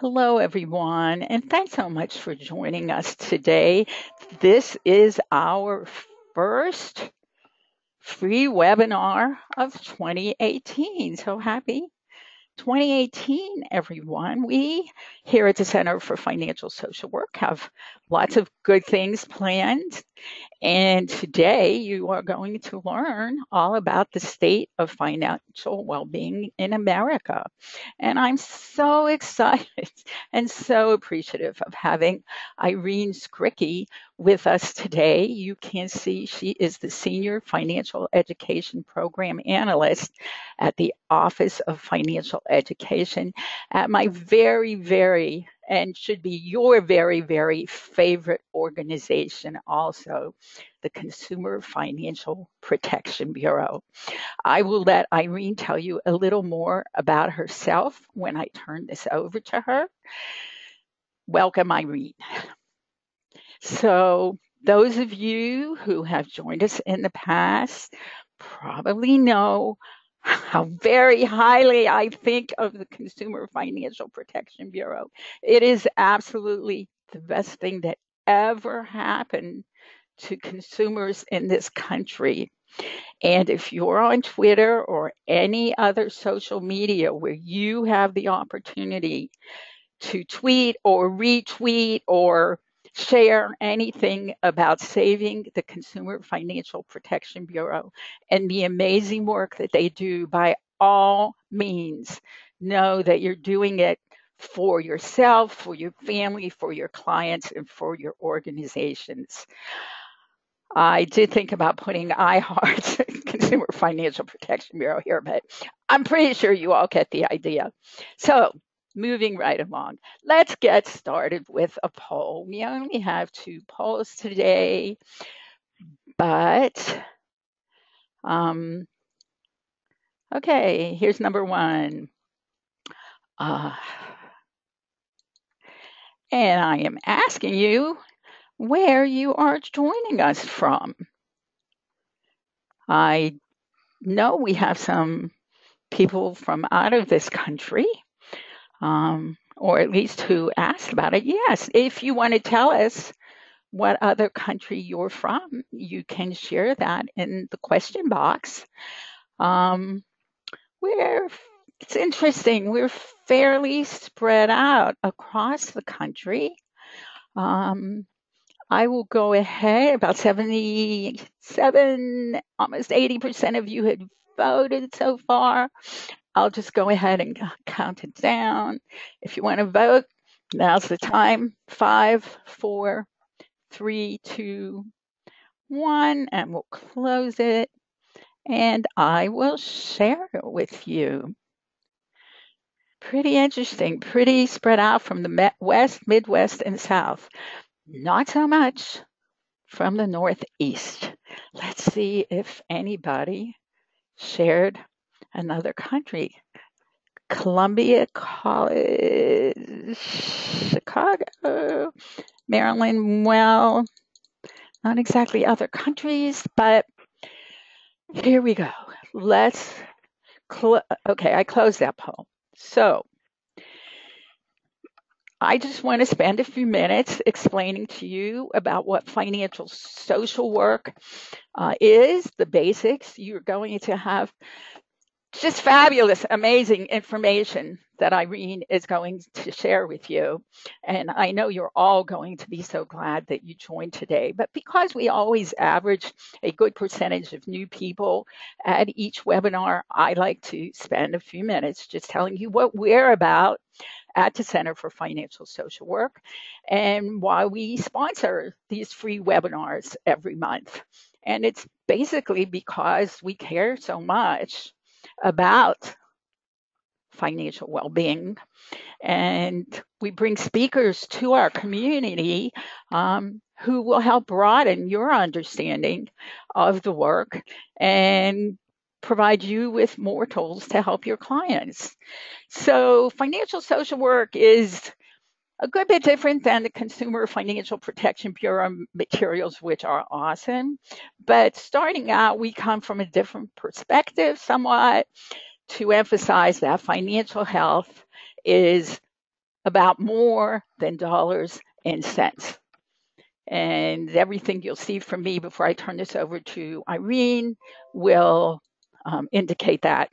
Hello, everyone, and thanks so much for joining us today. This is our first free webinar of 2018. So happy 2018, everyone. We here at the Center for Financial Social Work have lots of good things planned. And today you are going to learn all about the state of financial well-being in America. And I'm so excited and so appreciative of having Irene Scricky with us today. You can see she is the Senior Financial Education Program Analyst at the Office of Financial Education at my very, and should be your very favorite organization also, the Consumer Financial Protection Bureau. I will let Irene tell you a little more about herself when I turn this over to her. Welcome, Irene. So, those of you who have joined us in the past probably know how very highly I think of the Consumer Financial Protection Bureau. It is absolutely the best thing that ever happened to consumers in this country. And if you're on Twitter or any other social media where you have the opportunity to tweet or retweet or share anything about saving the Consumer Financial Protection Bureau and the amazing work that they do, by all means, know that you're doing it for yourself, for your family, for your clients, and for your organizations. I did think about putting iHeart Consumer Financial Protection Bureau here, but I'm pretty sure you all get the idea. So, moving right along, let's get started with a poll. We only have 2 polls today, but okay, here's number 1. And I am asking you where you are joining us from. I know we have some people from out of this country, or at least who asked about it. Yes, if you want to tell us what other country you're from, you can share that in the question box. It's interesting, we're fairly spread out across the country. I will go ahead, about 77, almost 80% of you had voted so far. I'll just go ahead and count it down. If you want to vote, now's the time. 5, 4, 3, 2, 1, and we'll close it. And I will share it with you. Pretty interesting, pretty spread out from the West, Midwest, and South. Not so much from the Northeast. Let's see if anybody shared another country. Columbia College, Chicago, Maryland. Well, not exactly other countries, but here we go. Okay, I closed that poll. So I just want to spend a few minutes explaining to you about what financial social work is, the basics. You're going to have just fabulous, amazing information that Irene is going to share with you. And I know you're all going to be so glad that you joined today. But because we always average a good percentage of new people at each webinar, I like to spend a few minutes just telling you what we're about at the Center for Financial Social Work and why we sponsor these free webinars every month. And it's basically because we care so much about financial well-being, and we bring speakers to our community who will help broaden your understanding of the work and provide you with more tools to help your clients. So financial social work is a good bit different than the Consumer Financial Protection Bureau materials, which are awesome. But starting out, we come from a different perspective somewhat to emphasize that financial health is about more than dollars and cents. And everything you'll see from me before I turn this over to Irene will indicate that.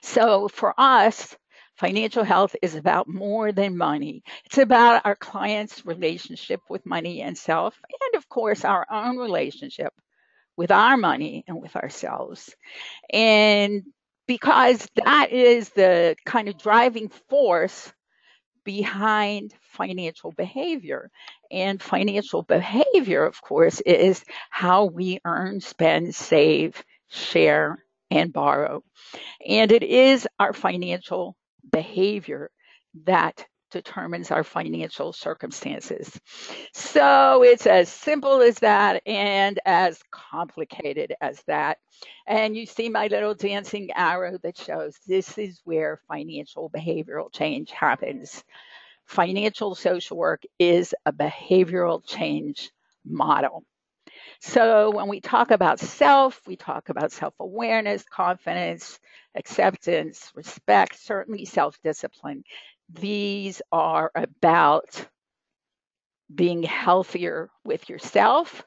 So for us, financial health is about more than money. It's about our clients' relationship with money and self, and of course, our own relationship with our money and with ourselves. And because that is the kind of driving force behind financial behavior. And financial behavior, of course, is how we earn, spend, save, share, and borrow. And it is our financial behavior that determines our financial circumstances. So it's as simple as that and as complicated as that. And you see my little dancing arrow that shows this is where financial behavioral change happens. Financial social work is a behavioral change model. So when we talk about self, we talk about self-awareness, confidence, acceptance, respect, certainly self-discipline. These are about being healthier with yourself.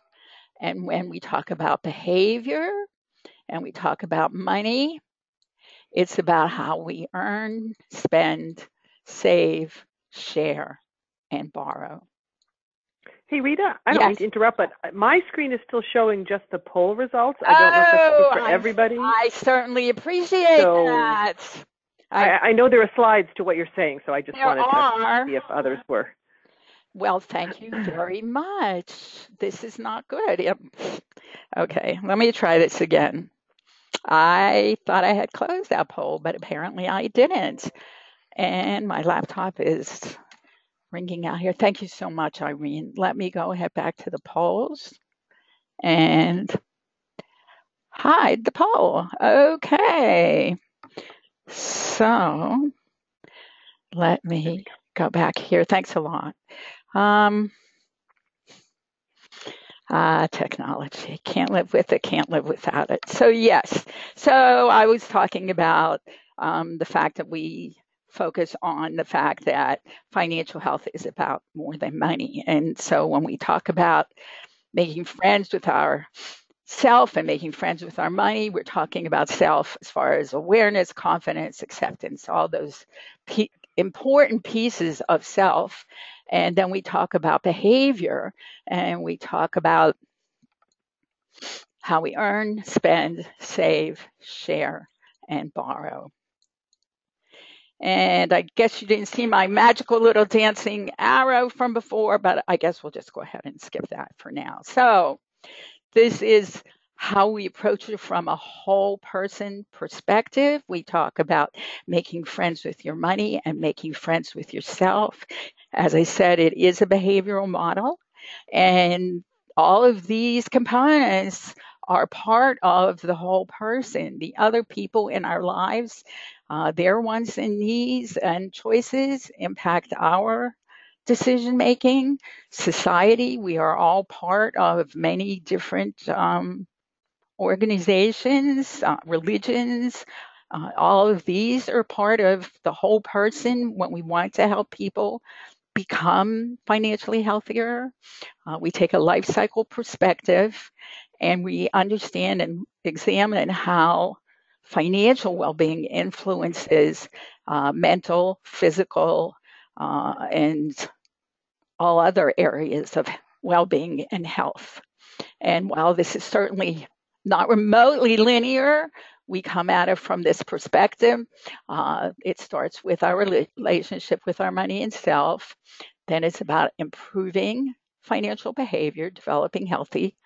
And when we talk about behavior and we talk about money, it's about how we earn, spend, save, share, and borrow. Hey, Rita, I don't mean Yes. to interrupt, but my screen is still showing just the poll results. I don't know if that's true for everybody. I certainly appreciate that. I know there are slides to what you're saying, so I just There wanted to are. see if others were. Well, thank you very much. This is not good. Yep. Okay, let me try this again. I thought I had closed that poll, but apparently I didn't. And my laptop is ringing out here. Thank you so much, Irene. Let me go ahead back to the polls and hide the poll. Okay. So let me go back here. Thanks a lot. Technology. Can't live with it, can't live without it. So yes. So I was talking about the fact that we focus on the fact that financial health is about more than money. And so when we talk about making friends with our self and making friends with our money, we're talking about self as far as awareness, confidence, acceptance, all those important pieces of self. And then we talk about behavior and we talk about how we earn, spend, save, share, and borrow. And I guess you didn't see my magical little dancing arrow from before, but I guess we'll just go ahead and skip that for now. So this is how we approach it from a whole person perspective. We talk about making friends with your money and making friends with yourself. As I said, it is a behavioral model, and all of these components are part of the whole person. The other people in our lives, their wants and needs and choices impact our decision making. Society, we are all part of many different organizations, religions. All of these are part of the whole person when we want to help people become financially healthier. We take a life cycle perspective and we understand and examine how financial well-being influences mental, physical, and all other areas of well-being and health. And while this is certainly not remotely linear, we come at it from this perspective. It starts with our relationship with our money and self. Then it's about improving financial behavior, developing healthy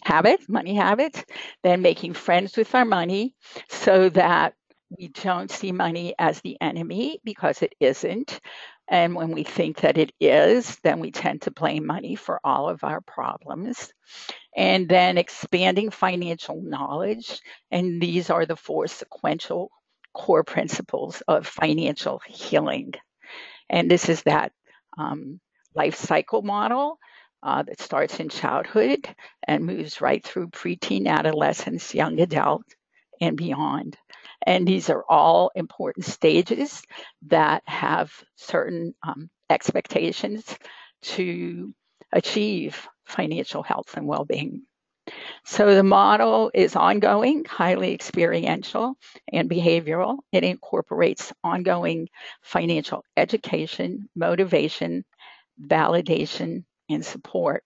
habits, money habits, then making friends with our money so that we don't see money as the enemy because it isn't. And when we think that it is, then we tend to blame money for all of our problems. And then expanding financial knowledge. And these are the four sequential core principles of financial healing. And this is that life cycle model that starts in childhood and moves right through preteen, adolescence, young adult, and beyond. And these are all important stages that have certain expectations to achieve financial health and well-being. So the model is ongoing, highly experiential, and behavioral. It incorporates ongoing financial education, motivation, validation, and support.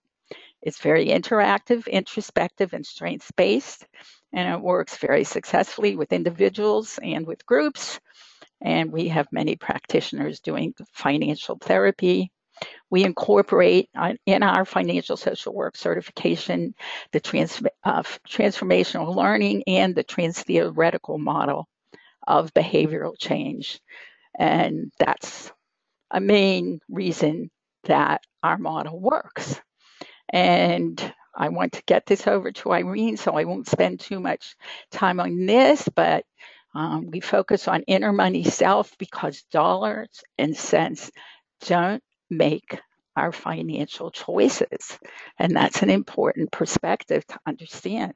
It's very interactive, introspective, and strengths-based, and it works very successfully with individuals and with groups. And we have many practitioners doing financial therapy. We incorporate in our financial social work certification the transformational learning and the trans-theoretical model of behavioral change. And that's a main reason that our model works. And I want to get this over to Irene, so I won't spend too much time on this, but we focus on inner money self because dollars and cents don't make our financial choices. And that's an important perspective to understand.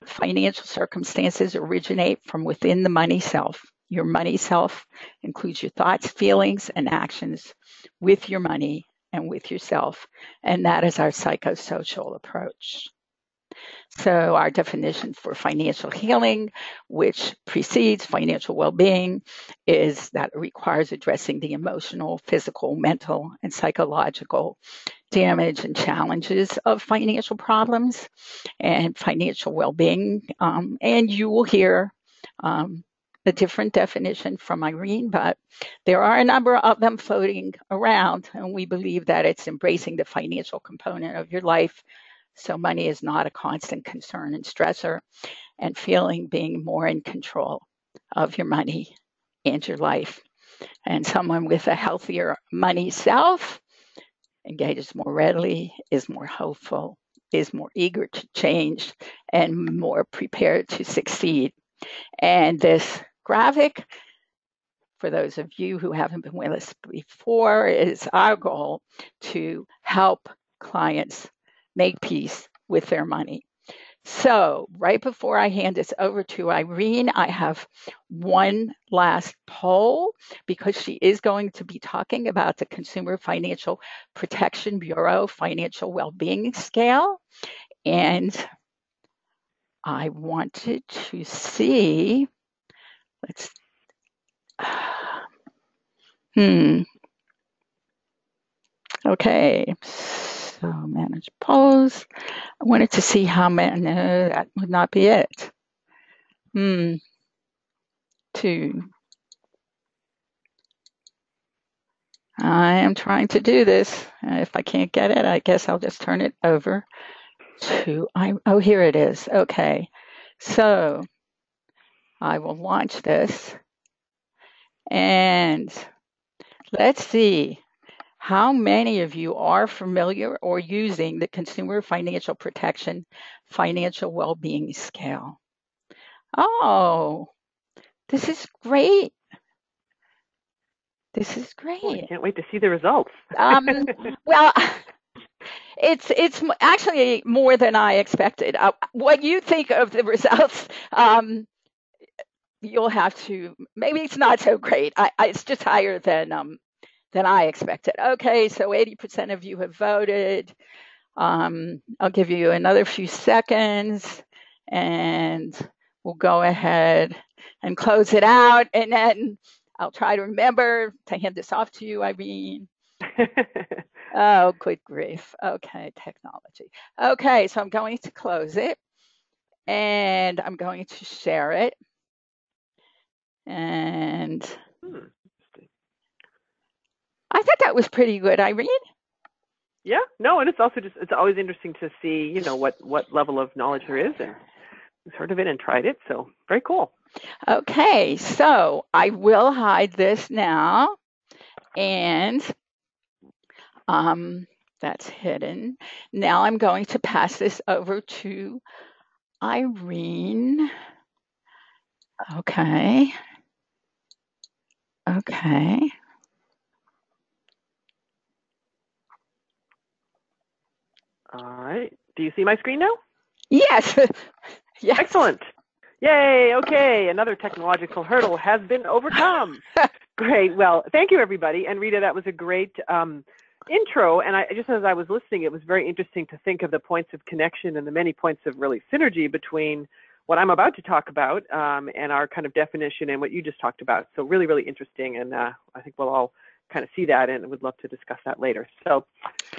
Financial circumstances originate from within the money self. Your money self includes your thoughts, feelings, and actions with your money and with yourself. And that is our psychosocial approach. So our definition for financial healing, which precedes financial well-being, is that it requires addressing the emotional, physical, mental, and psychological damage and challenges of financial problems and financial well-being. And you will hear a different definition from Irene, but there are a number of them floating around, and we believe that it's embracing the financial component of your life. So money is not a constant concern and stressor, and feeling being more in control of your money and your life. And someone with a healthier money self engages more readily, is more hopeful, is more eager to change, and more prepared to succeed. And this graphic, for those of you who haven't been with us before, is our goal to help clients make peace with their money. So right before I hand this over to Irene, I have one last poll because she is going to be talking about the Consumer Financial Protection Bureau Financial Wellbeing Scale. And I wanted to see, let's, okay, so manage polls. I wanted to see how many, no, that would not be it. 2. I am trying to do this. If I can't get it, I guess I'll just turn it over to, oh, here it is. Okay. So I will launch this. And let's see how many of you are familiar or using the Consumer Financial Protection Financial Wellbeing Scale. Oh, this is great. This is great. Oh, I can't wait to see the results. Well, it's actually more than I expected. What you think of the results, you'll have to, maybe it's not so great. It's just higher than I expected. Okay, so 80% of you have voted. I'll give you another few seconds and we'll go ahead and close it out. And then I'll try to remember to hand this off to you, Irene. Oh, good grief. Okay, technology. Okay, so I'm going to close it and I'm going to share it. And I thought that was pretty good, Irene. Yeah, no, and it's also just, it's always interesting to see, you know, what level of knowledge there is, and we've heard of it and tried it, so very cool. Okay, so I will hide this now, and that's hidden. Now I'm going to pass this over to Irene. Okay. Okay. All right. Do you see my screen now? Yes. Yes. Excellent. Yay, okay, another technological hurdle has been overcome. Great, well, thank you everybody. And Rita, that was a great intro. And just as I was listening, it was very interesting to think of the points of connection and the many points of really synergy between what I'm about to talk about and our kind of definition and what you just talked about. So really, really interesting. And I think we'll all kind of see that and would love to discuss that later. So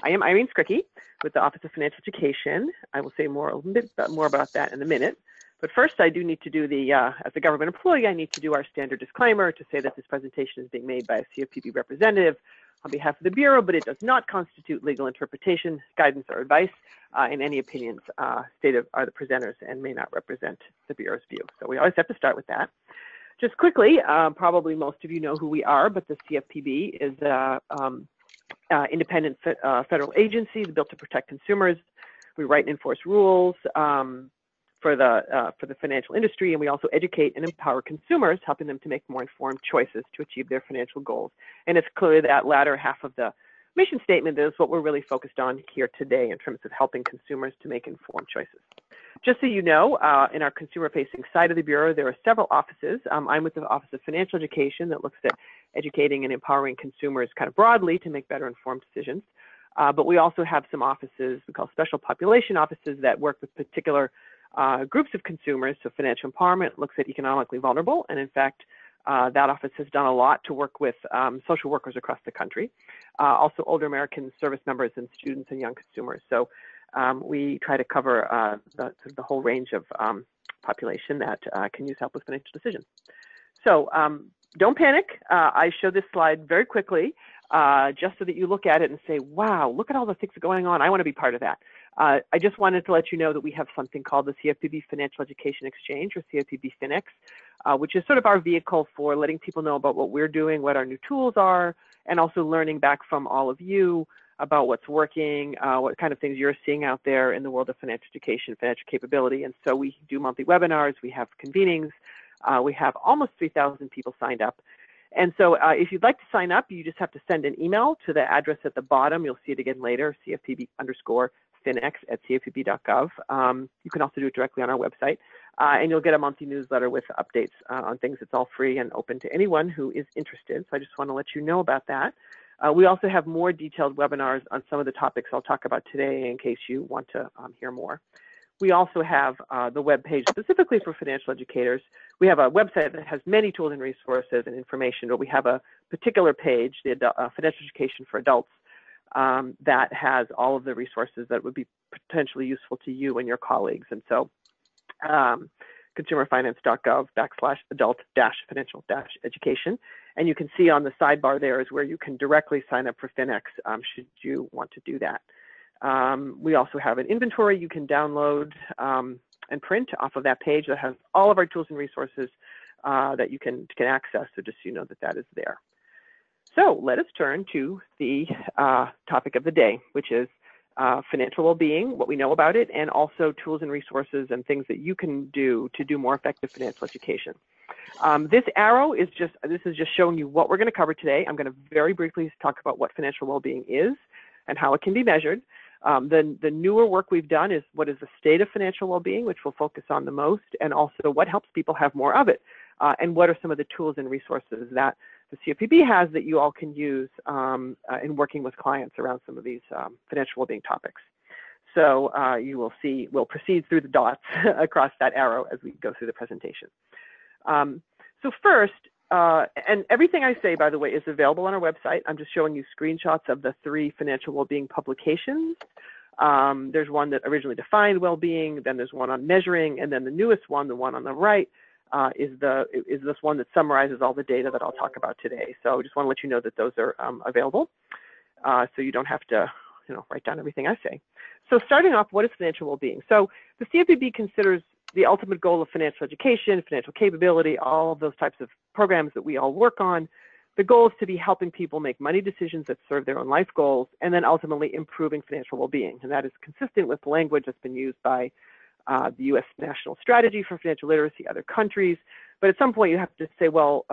I am Irene Skricky with the Office of Financial Education. I will say a little bit more about that in a minute. But first, I do need to do as a government employee, I need to do our standard disclaimer to say that this presentation is being made by a CFPB representative on behalf of the Bureau, but it does not constitute legal interpretation, guidance, or advice, and any opinions stated are the presenters and may not represent the Bureau's view. So we always have to start with that. Just quickly, probably most of you know who we are, but the CFPB is an independent federal agency built to protect consumers. We write and enforce rules for the financial industry, and we also educate and empower consumers, helping them to make more informed choices to achieve their financial goals. And it's clearly that latter half of the mission statement that is what we're really focused on here today in terms of helping consumers to make informed choices. Just so you know, in our consumer-facing side of the Bureau, there are several offices. I'm with the Office of Financial Education that looks at educating and empowering consumers kind of broadly to make better informed decisions. But we also have some offices we call special population offices that work with particular groups of consumers. So financial empowerment looks at economically vulnerable, and in fact, that office has done a lot to work with social workers across the country, also older Americans, service members, and students and young consumers. So we try to cover the whole range of population that can use help with financial decisions. So don't panic. I show this slide very quickly just so that you look at it and say, wow, look at all the things going on. I want to be part of that. I just wanted to let you know that we have something called the CFPB Financial Education Exchange, or CFPB FinEx, which is sort of our vehicle for letting people know about what we're doing, what our new tools are, and also learning back from all of you about what's working, what kind of things you're seeing out there in the world of financial education, financial capability. And so we do monthly webinars, we have convenings, we have almost 3,000 people signed up. And so if you'd like to sign up, you just have to send an email to the address at the bottom. You'll see it again later, CFPB_FinEx@cfpb.gov. You can also do it directly on our website. And you'll get a monthly newsletter with updates on things. It's all free and open to anyone who is interested. So I just want to let you know about that. We also have more detailed webinars on some of the topics I'll talk about today in case you want to hear more. We also have the web page specifically for financial educators. We have a website that has many tools and resources and information, but we have a particular page, the Financial Education for Adults, that has all of the resources that would be potentially useful to you and your colleagues. And so consumerfinance.gov/adult-financial-education. And you can see on the sidebar there is where you can directly sign up for FinEx should you want to do that. We also have an inventory you can download and print off of that page that has all of our tools and resources that you can access, so just so you know that that is there. So let us turn to the topic of the day, which is financial well-being, what we know about it, and also tools and resources and things that you can do to do more effective financial education. This arrow is just showing you what we're going to cover today. I'm going to very briefly talk about what financial well-being is and how it can be measured. The newer work we've done is what is the state of financial well-being, which we'll focus on the most, and also what helps people have more of it, and what are some of the tools and resources that the CFPB has that you all can use in working with clients around some of these financial well-being topics. So you will see, we'll proceed through the dots across that arrow as we go through the presentation. So first, and everything I say, by the way, is available on our website. I'm just showing you screenshots of the 3 financial well-being publications. There's one that originally defined well-being, then there's one on measuring, and then the newest one, the one on the right, is this one that summarizes all the data that I'll talk about today. So I just want to let you know that those are available, so you don't have to write down everything I say. So starting off, what is financial well-being? So the CFPB considers the ultimate goal of financial education, financial capability, all of those types of programs that we all work on. The goal is to be helping people make money decisions that serve their own life goals, and then ultimately improving financial well-being. And that is consistent with language that's been used by the U.S. National Strategy for Financial Literacy, other countries. But at some point you have to say, well,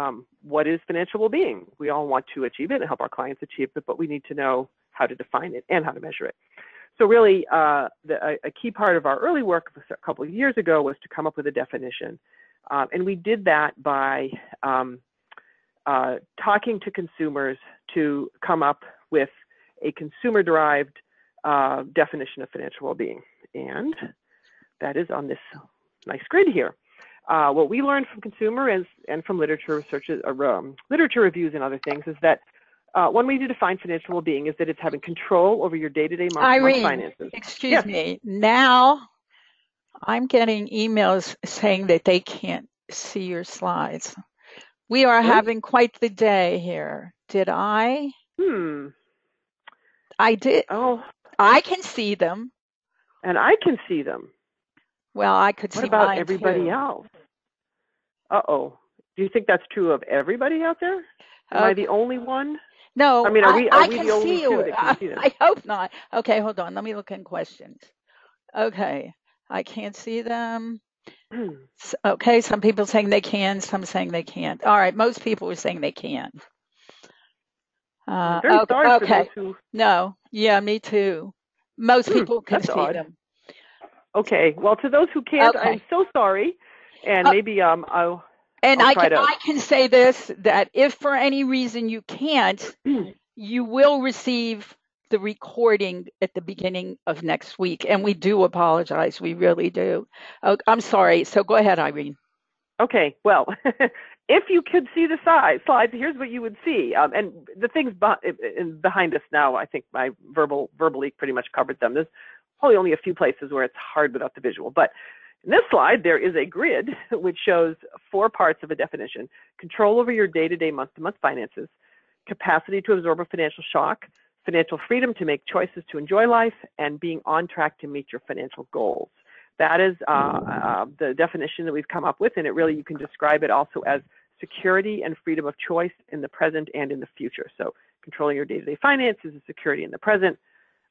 what is financial well-being? We all want to achieve it and help our clients achieve it, but we need to know how to define it and how to measure it. So really, a key part of our early work a couple of years ago was to come up with a definition And we did that by talking to consumers to come up with a consumer-derived definition of financial well-being. And that is on this nice grid here. What we learned from consumer and from literature researches, literature reviews and other things is that one way to define financial well-being is that it's having control over your day-to-day month-to-month finances. Excuse me. Now I'm getting emails saying that they can't see your slides. We are having quite the day here. Did I? I did. Oh. I can see them. And I can see them. Well, I could see mine too. What about everybody else? Uh-oh. Do you think that's true of everybody out there? Am I the only one? No, I mean, are we the only two that can see them? I hope not. Okay, hold on. Let me look in questions. Okay, I can't see them. Okay, some people saying they can, some saying they can't. All right, most people are saying they can. I'm very sorry for those who... No, yeah, me too. Most people can see them. Okay, well, to those who can't, I'm so sorry, and maybe I'll try to... I can say this, that if for any reason you can't, you will receive the recording at the beginning of next week, and we do apologize. We really do. I'm sorry. So go ahead, Irene. Okay. Well, if you could see the slides, here's what you would see. And the things behind us now, I think my verbally pretty much covered them. There's probably only a few places where it's hard without the visual. But in this slide, there is a grid which shows 4 parts of a definition: control over your day-to-day, month-to-month finances, capacity to absorb a financial shock, financial freedom to make choices to enjoy life, and being on track to meet your financial goals. That is the definition that we've come up with, and it really, you can describe it also as security and freedom of choice in the present and in the future. So controlling your day-to-day finances is security in the present.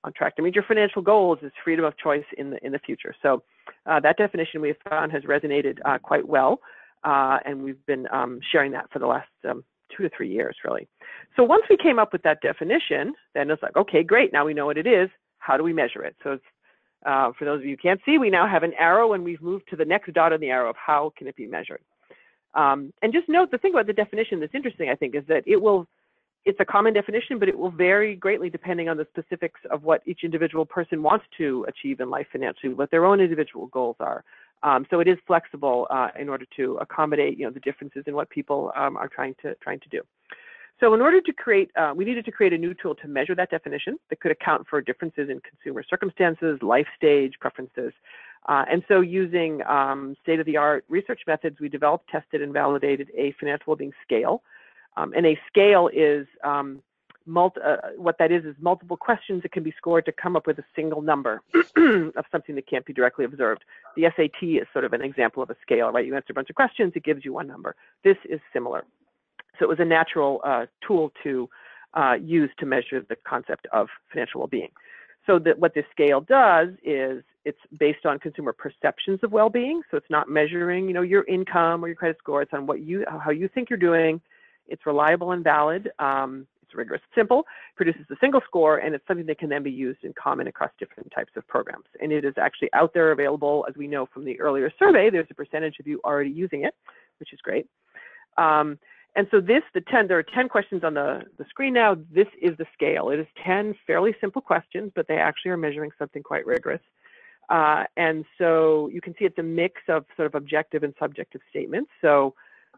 On track to meet your financial goals is freedom of choice in the future. So that definition we have found has resonated quite well, and we've been sharing that for the last 2 to 3 years, really. So once we came up with that definition, then it's like, okay, great, now we know what it is. How do we measure it? So it's, for those of you who can't see, we now have an arrow, and we've moved to the next dot on the arrow of how can it be measured. And just note, the thing about the definition that's interesting, I think, is that it's a common definition, but it will vary greatly depending on the specifics of what each individual person wants to achieve in life financially, what their own individual goals are. So it is flexible in order to accommodate, the differences in what people are trying to do. So in order to create, we needed to create a new tool to measure that definition that could account for differences in consumer circumstances, life stage, preferences. And so using state-of-the-art research methods, we developed, tested, and validated a financial well-being scale. And a scale is, what that is multiple questions that can be scored to come up with a single number of something that can't be directly observed. The SAT is sort of an example of a scale, right? You answer a bunch of questions, it gives you one number. This is similar. So it was a natural tool to use to measure the concept of financial well-being. So what this scale does is it's based on consumer perceptions of well-being. So it's not measuring, your income or your credit score. It's on how you think you're doing. It's reliable and valid. It's rigorous, simple, produces a single score, and it's something that can then be used in common across different types of programs. And it is actually out there available, as we know from the earlier survey. There's a percentage of you already using it, which is great. And so there are 10 questions on the screen now. This is the scale. It is 10 fairly simple questions, but they actually are measuring something quite rigorous. And so you can see it's a mix of sort of objective and subjective statements. So,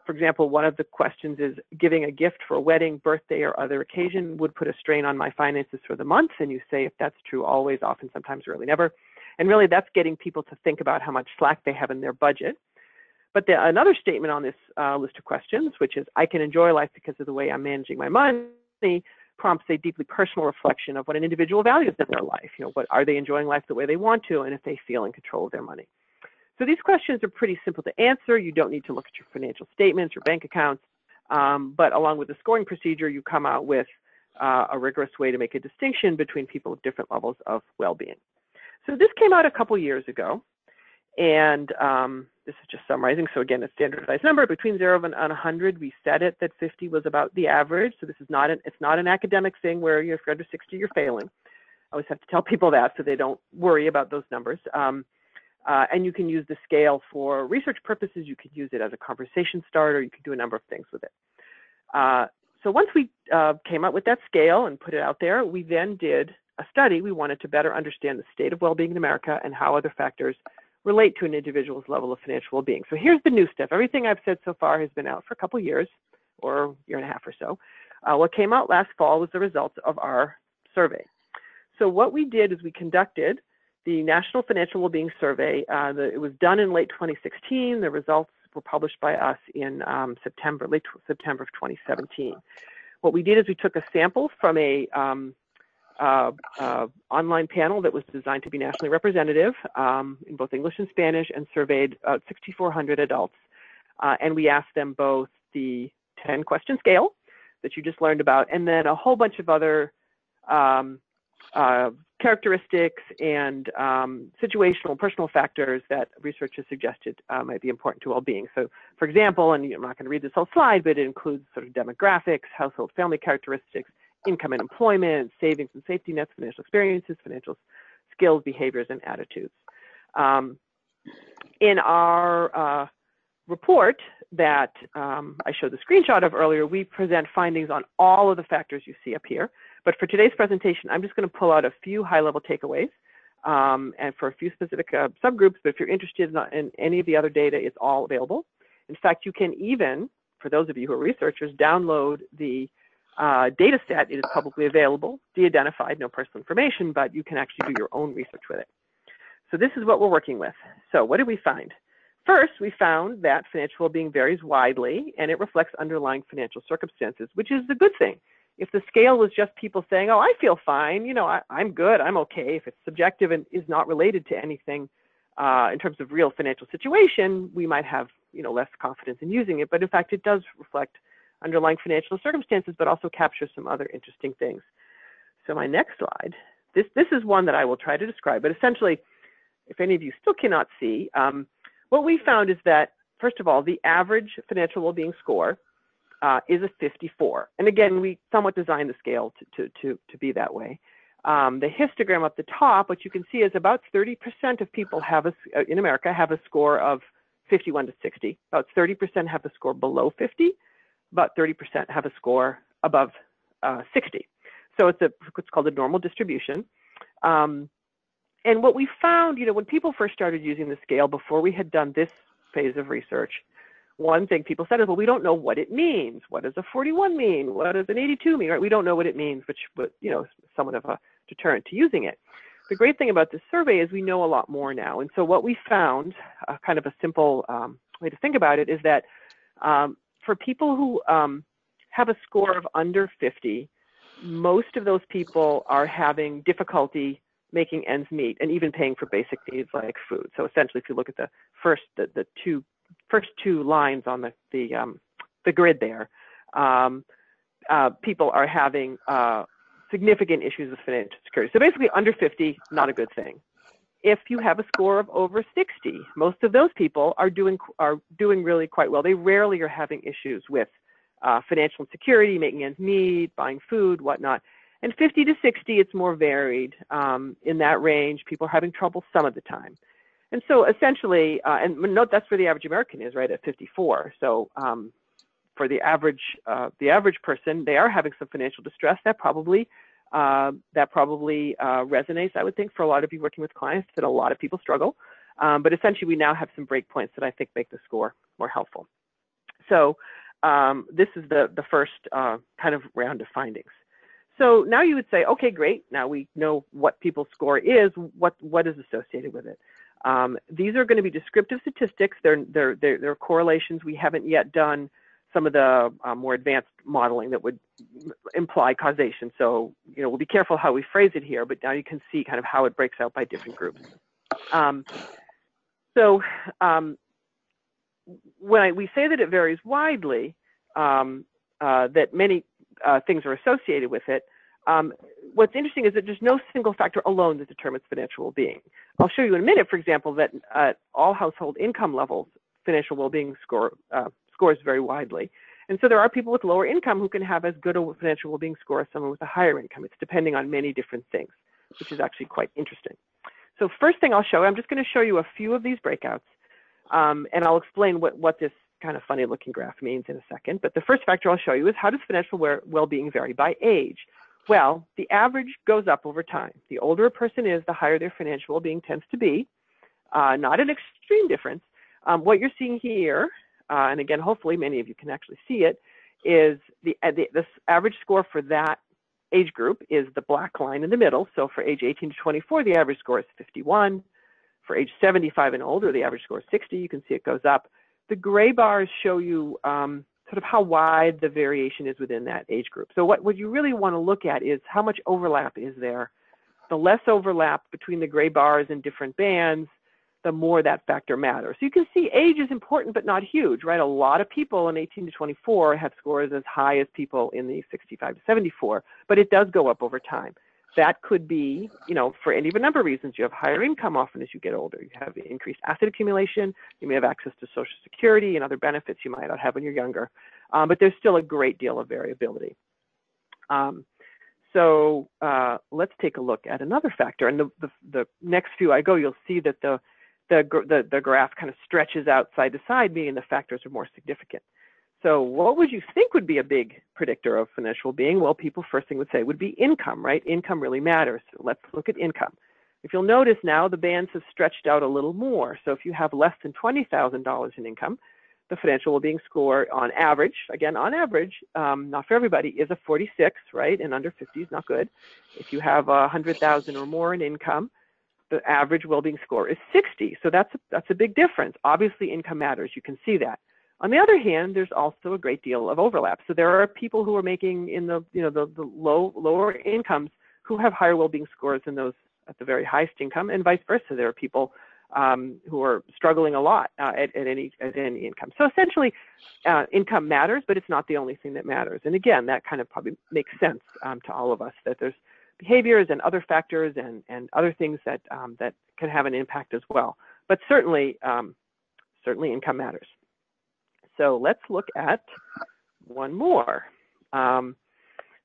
for example, one of the questions is, giving a gift for a wedding, birthday, or other occasion would put a strain on my finances for the month. And you say if that's true, always, often, sometimes, rarely, never. And really, that's getting people to think about how much slack they have in their budget. But another statement on this list of questions, which is, I can enjoy life because of the way I'm managing my money, prompts a deeply personal reflection of what an individual values in their life. What are they enjoying life the way they want to, and if they feel in control of their money. So these questions are pretty simple to answer. You don't need to look at your financial statements or bank accounts, but along with the scoring procedure, you come out with a rigorous way to make a distinction between people with different levels of well-being. So this came out a couple years ago, and this is just summarizing. So again, a standardized number between 0 and 100. We set it that 50 was about the average. So this is it's not an academic thing where if you're under 60, you're failing. I always have to tell people that so they don't worry about those numbers. And you can use the scale for research purposes. You could use it as a conversation starter. You could do a number of things with it. So once we came up with that scale and put it out there, we then did a study. We wanted to better understand the state of well-being in America and how other factors relate to an individual's level of financial well-being. So here's the new stuff. Everything I've said so far has been out for a couple of years, or a year and a half or so. What came out last fall was the results of our survey. So what we did is we conducted the National Financial Wellbeing Survey. It was done in late 2016. The results were published by us in late September of 2017. What we did is we took a sample from a online panel that was designed to be nationally representative in both English and Spanish, and surveyed 6,400 adults. And we asked them both the 10-question scale that you just learned about, and then a whole bunch of other characteristics and situational, personal factors that research has suggested might be important to well-being. So, for example, and I'm not going to read this whole slide, but it includes sort of demographics, household family characteristics, income and employment, savings and safety nets, financial experiences, financial skills, behaviors, and attitudes. In our report that I showed the screenshot of earlier, we present findings on all of the factors you see up here. But for today's presentation, I'm just going to pull out a few high-level takeaways and for a few specific subgroups. But if you're interested in any of the other data, it's all available. In fact, you can even, for those of you who are researchers, download the data set. It is publicly available, de-identified, no personal information, but you can actually do your own research with it. So this is what we're working with. So what did we find? First, we found that financial well-being varies widely, and it reflects underlying financial circumstances, which is a good thing. If the scale was just people saying, oh, I feel fine, you know, I'm good, I'm okay, if it's subjective and is not related to anything in terms of real financial situation, we might have, you know, less confidence in using it. But in fact, it does reflect underlying financial circumstances, but also captures some other interesting things. So my next slide, this is one that I will try to describe, but essentially, if any of you still cannot see, what we found is that, first of all, the average financial well-being score is a 54. And again, we somewhat designed the scale to be that way. The histogram up the top, what you can see is about 30% of people in America have a score of 51 to 60. About 30% have a score below 50. About 30% have a score above 60. So it's what's called a normal distribution. And what we found, you know, when people first started using the scale before we had done this phase of research, one thing people said is, well, we don't know what it means. What does a 41 mean? What does an 82 mean? Right? We don't know what it means, which, you know, is somewhat of a deterrent to using it. The great thing about this survey is we know a lot more now. And so what we found, kind of a simple way to think about it, is that for people who have a score of under 50, most of those people are having difficulty making ends meet and even paying for basic needs like food. So essentially, if you look at the first two lines on the grid there, people are having significant issues with financial security. So basically, under 50, not a good thing. If you have a score of over 60, most of those people are doing really quite well. They rarely are having issues with financial insecurity, making ends meet, buying food, whatnot. And 50 to 60, it's more varied in that range. People are having trouble some of the time. And so essentially, and note that's where the average American is, right, at 54. So for the average person, they are having some financial distress. That probably resonates, I would think, for a lot of you working with clients, that a lot of people struggle. But essentially, we now have some breakpoints that I think make the score more helpful. So this is the first kind of round of findings. So now you would say, okay, great. Now we know what people's score is. What is associated with it? These are going to be descriptive statistics. They're correlations. We haven't yet done some of the more advanced modeling that would imply causation. So, you know, we'll be careful how we phrase it here, but now you can see kind of how it breaks out by different groups. When we say that it varies widely, that many things are associated with it, what's interesting is that there's no single factor alone that determines financial well-being. I'll show you in a minute, for example, that at all household income levels, financial well-being scores vary widely. And so there are people with lower income who can have as good a financial well-being score as someone with a higher income. It's depending on many different things, which is actually quite interesting. So first thing I'll show you, I'm just going to show you a few of these breakouts, and I'll explain what this kind of funny looking graph means in a second. But the first factor I'll show you is how does financial well-being vary by age? Well, the average goes up over time. The older a person is, the higher their financial well-being tends to be. Not an extreme difference. What you're seeing here, and again, hopefully many of you can actually see it, is this average score for that age group is the black line in the middle. So for age 18 to 24, the average score is 51. For age 75 and older, the average score is 60. You can see it goes up. The gray bars show you sort of how wide the variation is within that age group. So what you really want to look at is how much overlap is there. The less overlap between the gray bars in different bands, the more that factor matters. So you can see age is important, but not huge, right? A lot of people in 18 to 24 have scores as high as people in the 65 to 74, but it does go up over time. That could be, for any of a number of reasons. You have higher income often as you get older. You have increased asset accumulation. You may have access to Social Security and other benefits you might not have when you're younger. But there's still a great deal of variability. So let's take a look at another factor. And the next few I go, you'll see that the graph kind of stretches out side to side, meaning the factors are more significant. So what would you think would be a big predictor of financial well-being? Well, people first thing would say would be income, right? Income really matters. So let's look at income. If you'll notice now, the bands have stretched out a little more. So if you have less than $20,000 in income, the financial well-being score on average, again, on average, not for everybody, is a 46, right? And under 50 is not good. If you have 100,000 or more in income, the average well-being score is 60. So that's a big difference. Obviously, income matters. You can see that. On the other hand, there's also a great deal of overlap. So there are people who are making in the lower incomes who have higher well-being scores than those at the very highest income, and vice versa. There are people who are struggling a lot at any income. So essentially, income matters, but it's not the only thing that matters. And again, that kind of probably makes sense to all of us, that there's behaviors and other factors and other things that can have an impact as well. But certainly income matters. So let's look at one more. So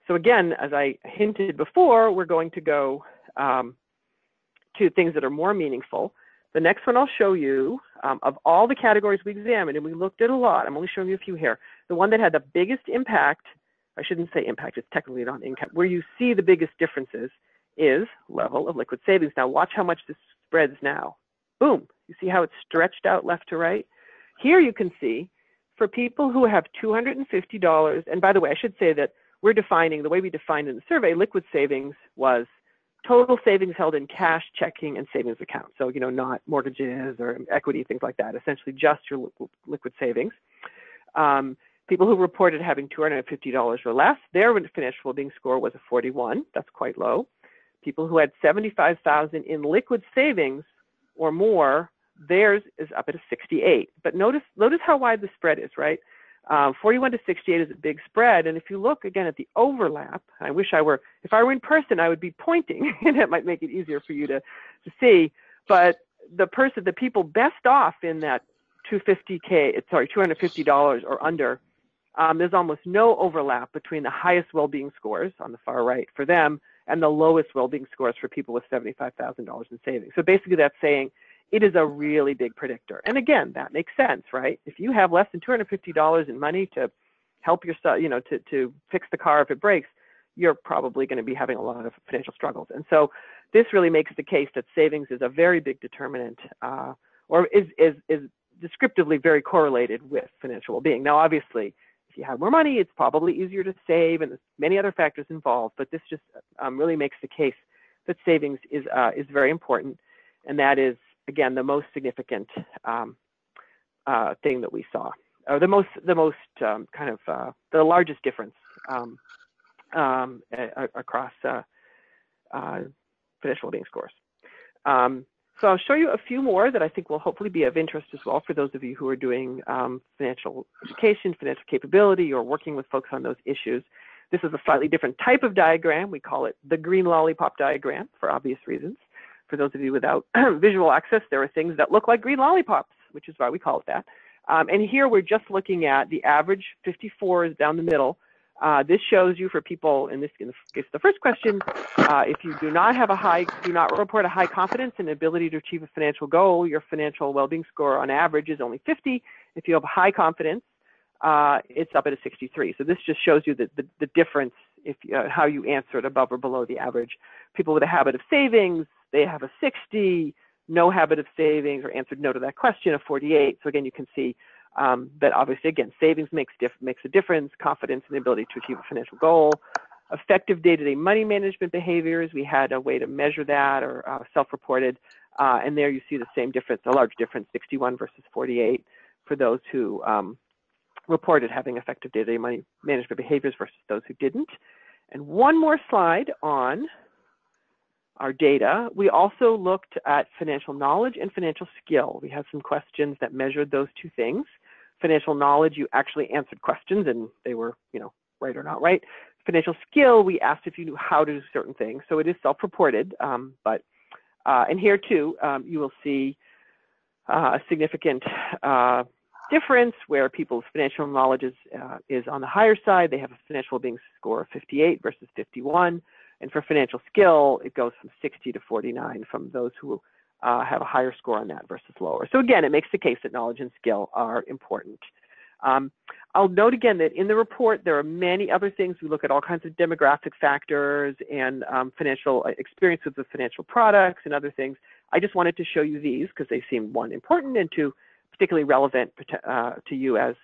again, as I hinted before, we're going to go to things that are more meaningful. The next one I'll show you, of all the categories we examined, and we looked at a lot, I'm only showing you a few here, the one that had the biggest impact, I shouldn't say impact, it's technically not income, where you see the biggest differences is level of liquid savings. Now watch how much this spreads now. Boom, you see how it's stretched out left to right? Here you can see, for people who have $250, and by the way, I should say that we're defining, the way we defined in the survey, liquid savings was total savings held in cash, checking, and savings accounts. So, not mortgages or equity, things like that, essentially just your liquid savings. People who reported having $250 or less, their financial well-being score was a 41. That's quite low. People who had $75,000 in liquid savings or more, theirs is up at a 68. But notice how wide the spread is, right? 41 to 68 is a big spread. And if you look again at the overlap, if I were in person, I would be pointing, and it might make it easier for you to see. But the people best off in that $250 or under, there's almost no overlap between the highest well-being scores on the far right for them and the lowest well-being scores for people with $75,000 in savings. So basically that's saying it is a really big predictor. And again, that makes sense, right? If you have less than $250 in money to help yourself, to fix the car if it breaks, you're probably going to be having a lot of financial struggles. And so this really makes the case that savings is a very big determinant, or is descriptively very correlated with financial well-being. Now, obviously, if you have more money, it's probably easier to save, and there's many other factors involved. But this just really makes the case that savings is very important, and that is, again, the most significant thing that we saw, or the largest difference across financial well-being scores. So I'll show you a few more that I think will hopefully be of interest as well for those of you who are doing financial education, financial capability, or working with folks on those issues. This is a slightly different type of diagram. We call it the green lollipop diagram for obvious reasons. For those of you without visual access, there are things that look like green lollipops, which is why we call it that. And here we're just looking at the average 54 is down the middle This shows you for people, in the case of the first question, if you do not report a high confidence in the ability to achieve a financial goal, your financial well-being score on average is only 50. If you have high confidence, it's up at a 63. So this just shows you the difference if how you answered above or below the average. People with a habit of savings, they have a 60. No habit of savings or answered no to that question, a 48. So again, you can see that obviously, again, savings makes a difference, confidence in the ability to achieve a financial goal. Effective day-to-day money management behaviors, we had a way to measure that, or self-reported, and there you see the same difference, a large difference, 61 versus 48 for those who reported having effective day-to-day money management behaviors versus those who didn't. And one more slide on our data. We also looked at financial knowledge and financial skill. We had some questions that measured those two things. Financial knowledge, you actually answered questions and they were, right or not right. Financial skill, we asked if you knew how to do certain things. So it is self-reported, and here too, you will see a significant difference where people's financial knowledge is on the higher side. They have a financial well-being score of 58 versus 51. And for financial skill, it goes from 60 to 49 from those who have a higher score on that versus lower. So again, it makes the case that knowledge and skill are important. I'll note again that in the report, there are many other things. We look at all kinds of demographic factors and financial experience with the financial products and other things. I just wanted to show you these because they seem, one, important, and two, particularly relevant to you as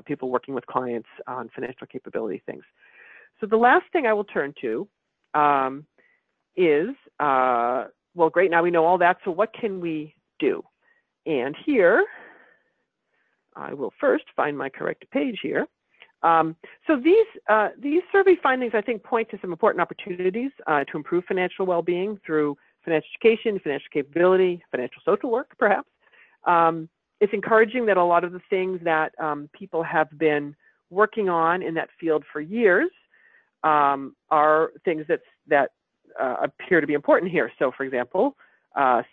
people working with clients on financial capability things. So the last thing I will turn to is, well, great, now we know all that, so what can we do? And here, I will first find my correct page here. So these survey findings, I think, point to some important opportunities to improve financial well-being through financial education, financial capability, financial social work, perhaps. It's encouraging that a lot of the things that people have been working on in that field for years are things that appear to be important here. So for example,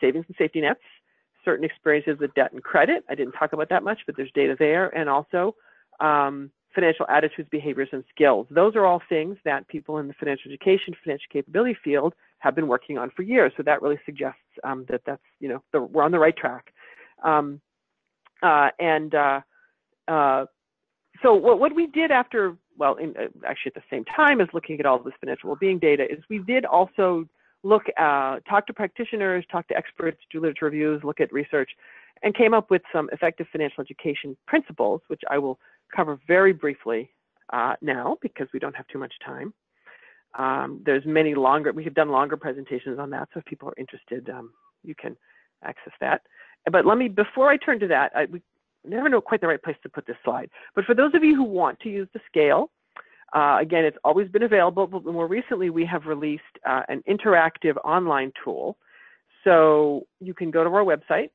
savings and safety nets, certain experiences with debt and credit. I didn't talk about that much, but there's data there. And also financial attitudes, behaviors, and skills. Those are all things that people in the financial education, financial capability field have been working on for years. So that really suggests that that's, we're on the right track. So what we did after, well, actually at the same time as looking at all of this financial well-being data, is we did also look talk to practitioners, talk to experts, do literature reviews, look at research, and came up with some effective financial education principles, which I will cover very briefly now because we don't have too much time. There's many longer, we have done longer presentations on that, so if people are interested, you can access that. But let me, before I turn to that, we never know quite the right place to put this slide. But for those of you who want to use the scale, again, it's always been available, but more recently we have released an interactive online tool. So you can go to our website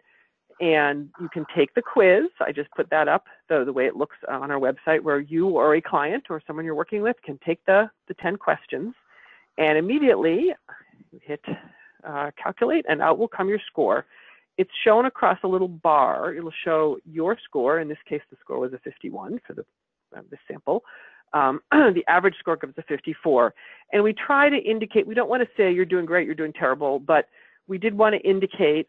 and you can take the quiz. I just put that up, the way it looks on our website, where you or a client or someone you're working with can take the 10 questions and immediately hit calculate, and out will come your score. It's shown across a little bar. It'll show your score. In this case, the score was a 51 for this sample. The average score comes to 54. And we try to indicate, we don't want to say you're doing great, you're doing terrible, but we did want to indicate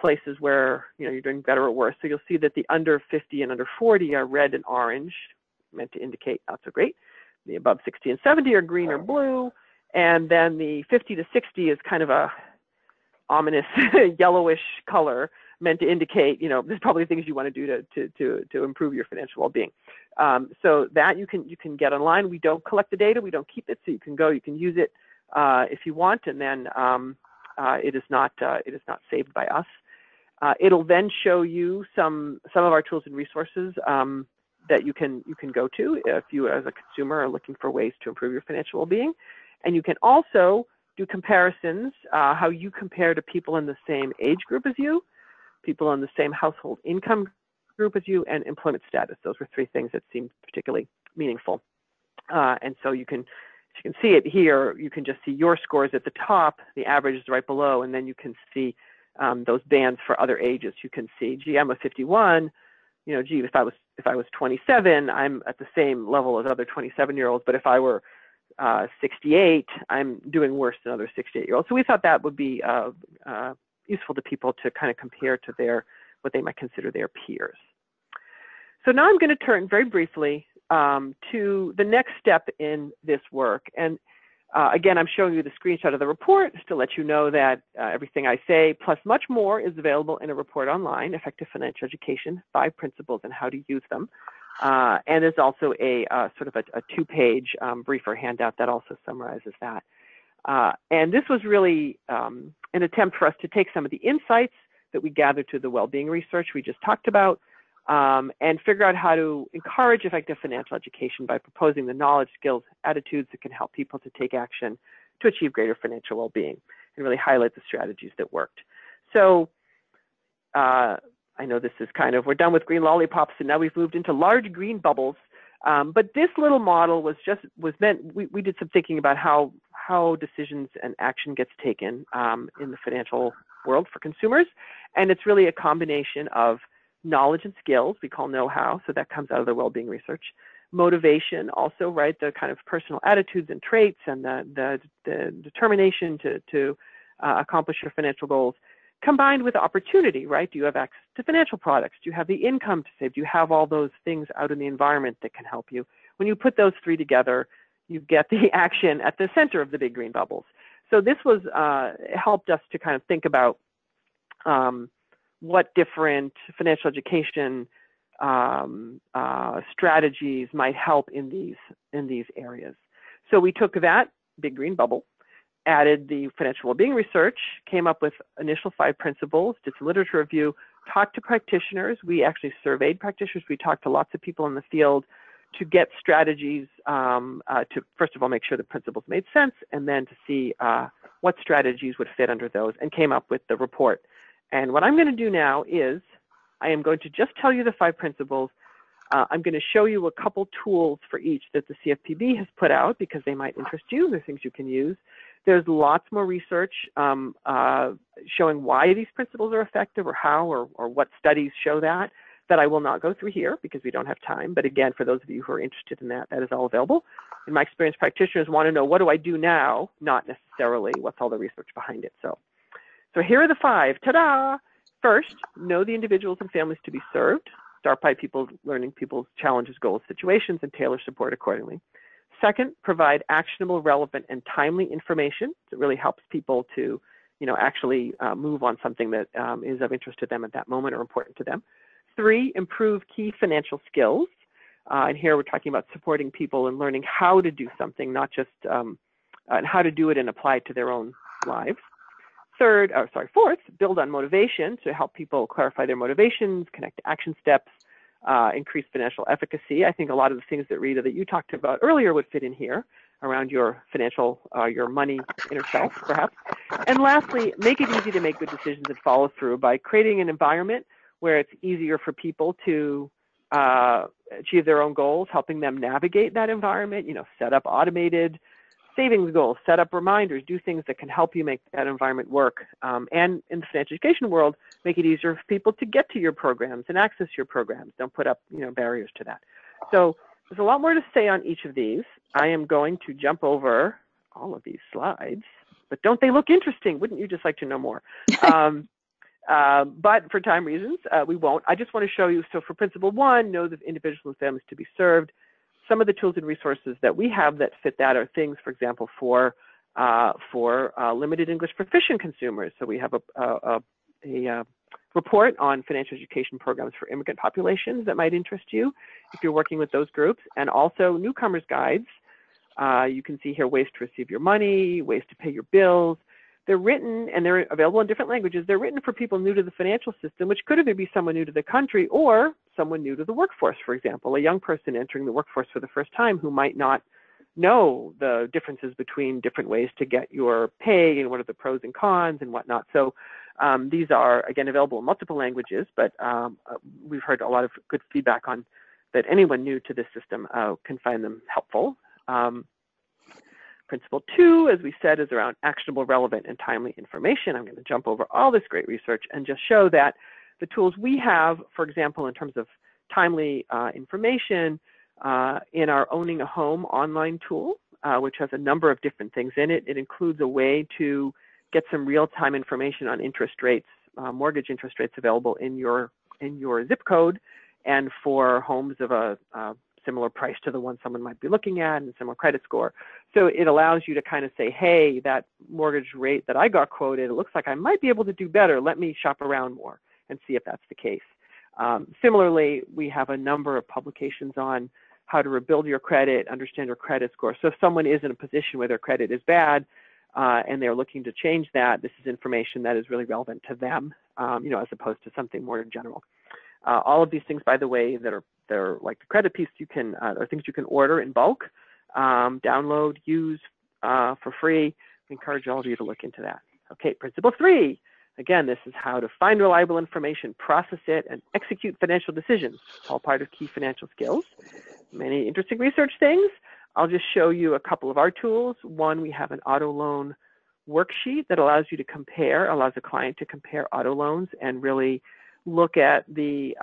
places where you're doing better or worse. So you'll see that the under 50 and under 40 are red and orange, meant to indicate not so great. The above 60 and 70 are green or blue. And then the 50 to 60 is kind of a ominous yellowish color, meant to indicate, there's probably things you want to do to improve your financial well-being. So that you can get online. We don't collect the data, we don't keep it, so you can go, you can use it if you want, and then it is not saved by us. It'll then show you some of our tools and resources that you can go to if you as a consumer are looking for ways to improve your financial well-being. And you can also do comparisons, how you compare to people in the same age group as you, people in the same household income group as you, and employment status. Those were three things that seemed particularly meaningful. And so you can see it here. You can just see your scores at the top, the average is right below, and then you can see those bands for other ages. You can see, gee, I'm a 51, gee, if I was if I was 27, I'm at the same level as other 27-year-olds, but if I were 68, I'm doing worse than other 68-year-olds. So we thought that would be useful to people to kind of compare to what they might consider their peers. So now I'm going to turn very briefly to the next step in this work. And again, I'm showing you the screenshot of the report just to let you know that everything I say, plus much more, is available in a report online, Effective Financial Education, 5 Principles and How to Use Them. And there's also a sort of a 2-page briefer handout that also summarizes that. And this was really an attempt for us to take some of the insights that we gathered through the well-being research we just talked about, and figure out how to encourage effective financial education by proposing the knowledge, skills, attitudes that can help people to take action to achieve greater financial well-being, and really highlight the strategies that worked. So I know this is kind of, we're done with green lollipops, and now we've moved into large green bubbles. But this little model was meant, we did some thinking about how decisions and action gets taken in the financial world for consumers. And it's really a combination of knowledge and skills, we call know-how, so that comes out of the well-being research. Motivation also, right, the kind of personal attitudes and traits and the determination to accomplish your financial goals, combined with opportunity, right? Do you have access to financial products? Do you have the income to save? Do you have all those things out in the environment that can help you? When you put those 3 together, you get the action at the center of the big green bubbles. So this was helped us to kind of think about what different financial education strategies might help in these areas. So we took that big green bubble, added the financial well-being research, came up with initial 5 principles, did some literature review, talked to practitioners. We actually surveyed practitioners. We talked to lots of people in the field to get strategies to, first of all, make sure the principles made sense, and then to see what strategies would fit under those, and came up with the report. And what I'm going to do now is I am going to just tell you the 5 principles. I'm going to show you a couple tools for each that the CFPB has put out because they might interest you. They're things you can use. There's lots more research showing why these principles are effective or how or what studies show that I will not go through here because we don't have time. But again, for those of you who are interested in that, that is all available. In my experience, practitioners want to know, what do I do now? Not necessarily what's all the research behind it. So here are the 5. Ta-da! First, know the individuals and families to be served. Start by learning people's challenges, goals, situations, and tailor support accordingly. Second, provide actionable, relevant, and timely information. It really helps people to, actually move on something that is of interest to them at that moment or important to them. 3, improve key financial skills. And here we're talking about supporting people and learning how to do something, not just how to do it and apply it to their own lives. Fourth, build on motivation to help people clarify their motivations, connect to action steps, increase financial efficacy. I think a lot of the things that Rita, that you talked about earlier would fit in here around your financial, your money inner self, perhaps. And lastly, make it easy to make good decisions and follow through by creating an environment where it's easier for people to achieve their own goals, helping them navigate that environment, set up automated savings goals, set up reminders, do things that can help you make that environment work. And in the financial education world, make it easier for people to get to your programs and access your programs. Don't put up, barriers to that. So there's a lot more to say on each of these. I am going to jump over all of these slides, but don't they look interesting? Wouldn't you just like to know more? But for time reasons, we won't. I just want to show you. So for principle 1, know the individuals and families to be served. Some of the tools and resources that we have that fit that are things, for example, for limited English proficient consumers. So we have a report on financial education programs for immigrant populations that might interest you if you're working with those groups, and also newcomers guides. You can see here ways to receive your money, ways to pay your bills. They're written, and they're available in different languages. They're written for people new to the financial system, which could either be someone new to the country or someone new to the workforce, for example, a young person entering the workforce for the first time who might not know the differences between different ways to get your pay and what are the pros and cons and whatnot. So these are, again, available in multiple languages, but we've heard a lot of good feedback on that anyone new to this system can find them helpful. Principle 2, as we said, is around actionable, relevant, and timely information. I'm going to jump over all this great research and just show that the tools we have, for example, in terms of timely information in our Owning a Home online tool, which has a number of different things in it. It includes a way to get some real-time information on interest rates, mortgage interest rates available in your zip code, and for homes of a similar price to the one someone might be looking at and similar credit score. So it allows you to kind of say, hey, that mortgage rate that I got quoted, it looks like I might be able to do better. Let me shop around more and see if that's the case. Similarly, we have a number of publications on how to rebuild your credit, understand your credit score. So if someone is in a position where their credit is bad and they're looking to change that, this is information that is really relevant to them, as opposed to something more general. All of these things, by the way, they're like the credit piece, you can are things you can order in bulk, download, use for free. We encourage all of you to look into that. Okay, principle 3. Again, this is how to find reliable information, process it, and execute financial decisions. It's all part of key financial skills. Many interesting research things. I'll just show you a couple of our tools. One, we have an auto loan worksheet that allows a client to compare auto loans and really look at the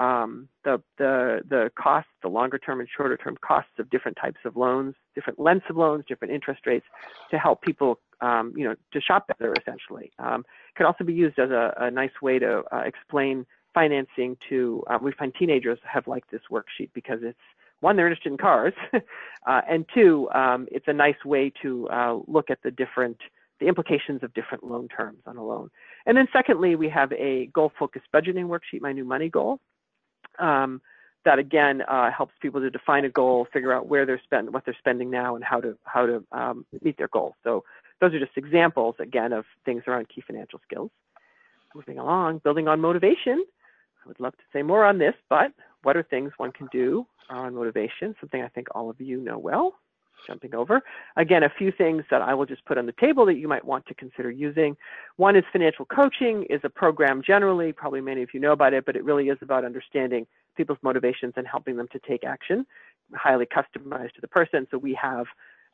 costs, the longer term and shorter term costs of different types of loans, different lengths of loans, different interest rates, to help people, to shop better, essentially. Can also be used as a nice way to explain financing to, we find teenagers have liked this worksheet because it's, one, they're interested in cars, and two, it's a nice way to look at the implications of different loan terms on a loan. And then secondly, we have a goal-focused budgeting worksheet, My New Money Goal, that again helps people to define a goal, figure out what they're spending now, and how to meet their goals. So those are just examples, again, of things around key financial skills. Moving along, building on motivation. I would love to say more on this, but what are things one can do on motivation? Something I think all of you know well. Jumping over. Again, a few things that I will just put on the table that you might want to consider using. One is financial coaching is a program generally, probably many of you know about it, but it really is about understanding people's motivations and helping them to take action, highly customized to the person. So we have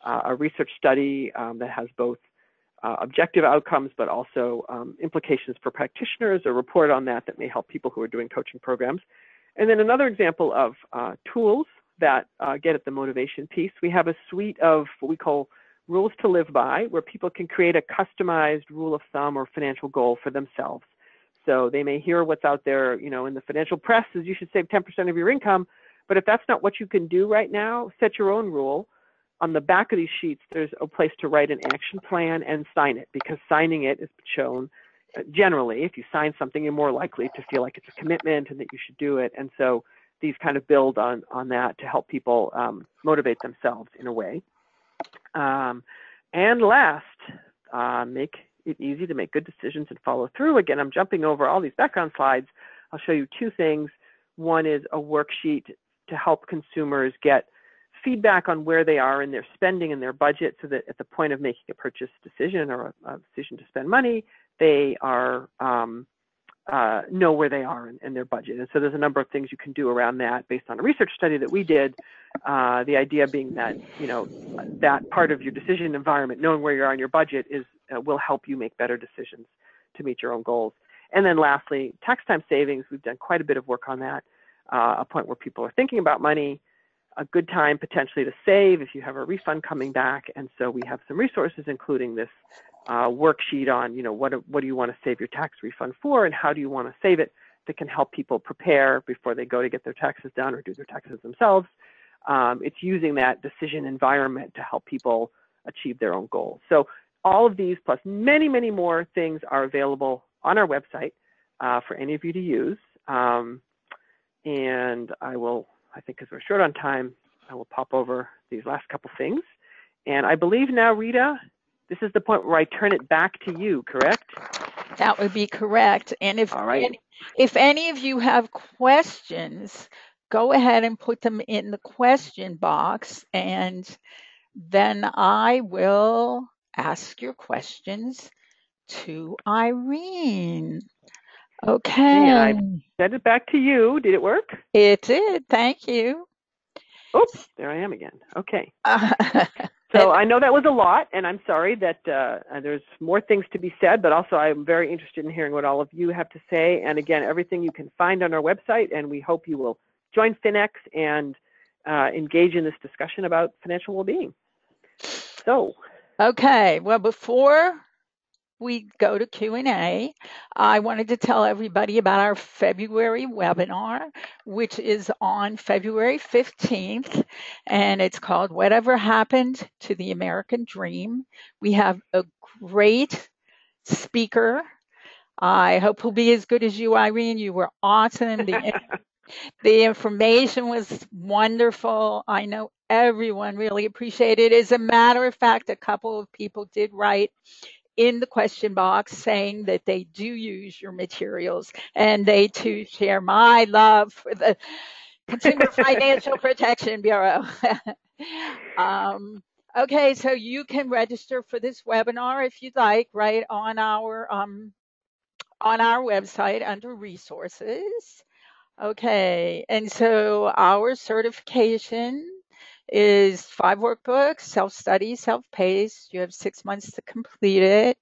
a research study that has both objective outcomes, but also implications for practitioners, a report on that may help people who are doing coaching programs. And then another example of tools that get at the motivation piece. We have a suite of what we call rules to live by, where people can create a customized rule of thumb or financial goal for themselves. So they may hear what's out there, in the financial press is you should save 10% of your income, but if that's not what you can do right now, set your own rule. On the back of these sheets, there's a place to write an action plan and sign it, because signing it is shown generally, if you sign something, you're more likely to feel like it's a commitment and that you should do it. And so these kind of build on that to help people motivate themselves in a way. And last, make it easy to make good decisions and follow through. Again, I'm jumping over all these background slides. I'll show you two things. One is a worksheet to help consumers get feedback on where they are in their spending and their budget, so that at the point of making a purchase decision or a decision to spend money, they are know where they are in their budget. And so there's a number of things you can do around that based on a research study that we did. The idea being that, that part of your decision environment, knowing where you are in your budget, will help you make better decisions to meet your own goals. And then lastly, tax time savings. We've done quite a bit of work on that, a point where people are thinking about money, a good time potentially to save if you have a refund coming back. And so we have some resources, including this worksheet on, what do you want to save your tax refund for, and how do you want to save it, that can help people prepare before they go to get their taxes done or do their taxes themselves. It's using that decision environment to help people achieve their own goals. So all of these plus many, many more things are available on our website for any of you to use. And I think because we're short on time, I will pop over these last couple things. And I believe now, Rita, this is the point where I turn it back to you, correct? That would be correct. And if any of you have questions, go ahead and put them in the question box, and then I will ask your questions to Irene. Okay. And I send it back to you. Did it work? It did. Thank you. Oops, there I am again. Okay. So I know that was a lot, and I'm sorry that there's more things to be said, but also I'm very interested in hearing what all of you have to say. And again, everything you can find on our website, and we hope you will join FinX and engage in this discussion about financial well-being. So, okay, well, before we go to Q&A, I wanted to tell everybody about our February webinar, which is on February 15th, and it's called Whatever Happened to the American Dream. We have a great speaker. I hope he'll be as good as you, Irene. You were awesome. The information was wonderful. I know everyone really appreciated it. As a matter of fact, a couple of people did write in the question box saying that they do use your materials, and they too share my love for the Consumer Financial Protection Bureau. Okay, so you can register for this webinar if you'd like, right on our website under resources. Okay, and so our certification is 5 workbooks, self-study, self-paced. You have 6 months to complete it,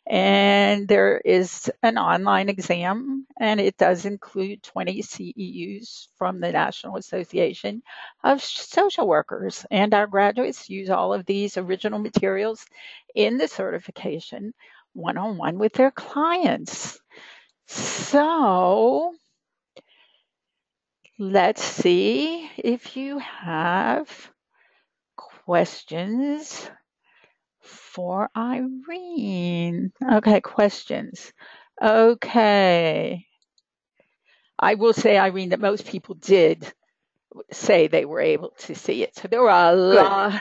and there is an online exam, and it does include 20 CEUs from the National Association of Social Workers, and our graduates use all of these original materials in the certification one-on-one with their clients. So let's see if you have questions for Irene. Okay, questions. Okay. I will say, Irene, that most people did say they were able to see it. So there were a lot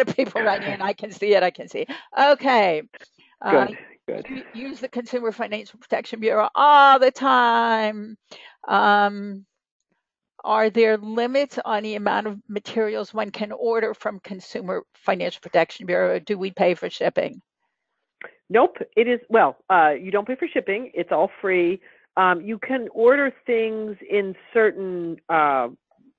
of people writing in. I can see it. Okay. Good. Use the Consumer Financial Protection Bureau all the time. Are there limits on the amount of materials one can order from Consumer Financial Protection Bureau? Do we pay for shipping? Nope, it is, well, you don't pay for shipping. It's all free. You can order things in certain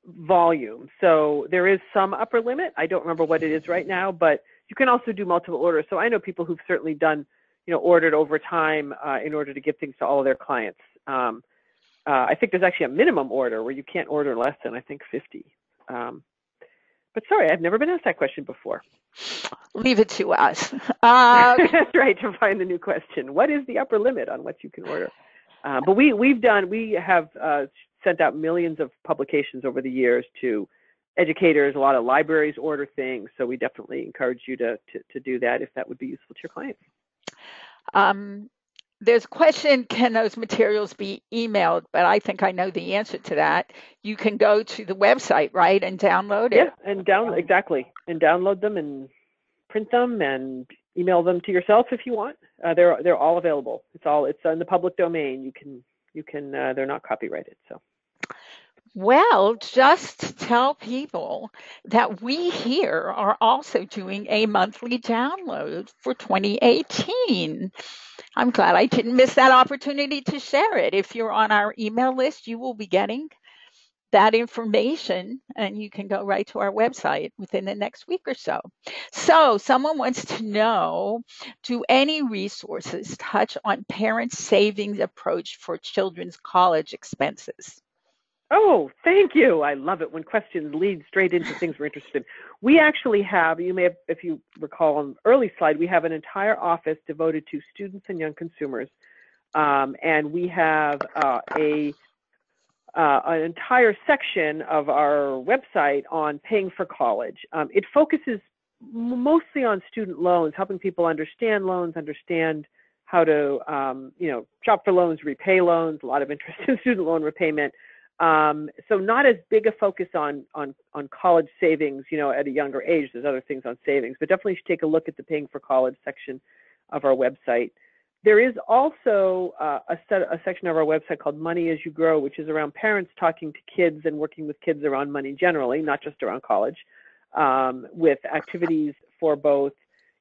volume. So there is some upper limit. I don't remember what it is right now, but you can also do multiple orders. So I know people who've certainly done, ordered over time in order to give things to all of their clients. I think there's actually a minimum order where you can't order less than, I think, 50. But sorry, I've never been asked that question before. Leave it to us. That's right, to find the new question. What is the upper limit on what you can order? But we have sent out millions of publications over the years to educators. A lot of libraries order things, so we definitely encourage you to do that if that would be useful to your clients. There's a question, can those materials be emailed? But I think I know the answer to that. You can go to the website, right, and download it. Yeah, and download them and print them and email them to yourself if you want. They're all available. It's in the public domain. You can they're not copyrighted. So. Well, just tell people that we here are also doing a monthly download for 2018. I'm glad I didn't miss that opportunity to share it. If you're on our email list, you will be getting that information, and you can go right to our website within the next week or so. So someone wants to know, do any resources touch on parents' savings approach for children's college expenses? Oh, thank you. I love it when questions lead straight into things we're interested in. We actually have, you may have, if you recall on the early slide, we have an entire office devoted to students and young consumers. And we have an entire section of our website on paying for college. It focuses mostly on student loans, helping people understand loans, understand how to, shop for loans, repay loans, a lot of interest in student loan repayment. So not as big a focus on college savings, at a younger age. There's other things on savings, but definitely should take a look at the paying for college section of our website. There is also a section of our website called Money as You Grow, which is around parents talking to kids and working with kids around money generally, not just around college, with activities for both